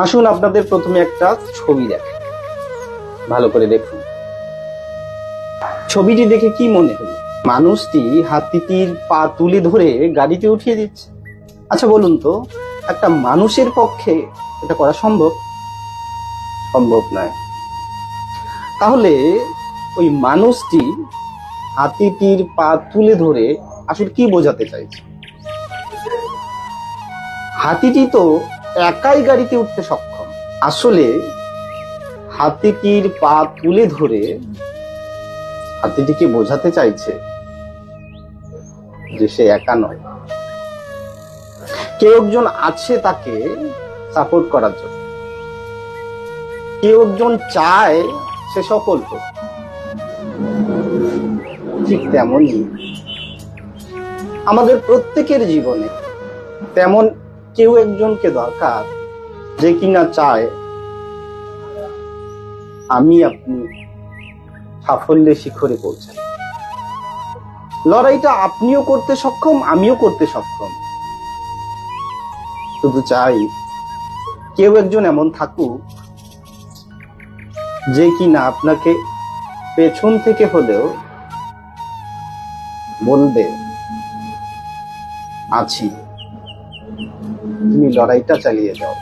আসুন আপনাদের প্রথমে একটা ছবি দেখেন, ভালো করে দেখুন। ছবিটি দেখে কি মনে হলো? মানুষটি হাতিটির পা তুলে ধরে গাড়িতে উঠিয়ে দিচ্ছে। আচ্ছা বলুন তো, একটা মানুষের পক্ষে এটা করা সম্ভব? সম্ভব নয়। তাহলে ওই মানুষটি হাতিটির পা তুলে ধরে আসলে কি বোঝাতে চাইছে? হাতিটি তো একাই গাড়িতে উঠতে সক্ষম। আসলে হাতিটির পা তুলে ধরে হাতিটিকে বোঝাতে চাইছে যে সে একা নয়, কেউ একজন আছে তাকে সাপোর্ট করার জন্য, কেউ একজন চায় সে সফল হোক। ঠিক তেমনই আমাদের প্রত্যেকের জীবনে তেমন কেউ একজনকে দরকার যে কিনা চায় আমি আপনি সাফল্যের শিখরে পৌঁছাই। লড়াইটা আপনিও করতে সক্ষম, আমিও করতে সক্ষম। শুধু চাই কেউ একজন এমন থাকুক যে কিনা আপনাকে পেছন থেকে হলেও বলবে আছি, তুমি লড়াইটা চালিয়ে যাও।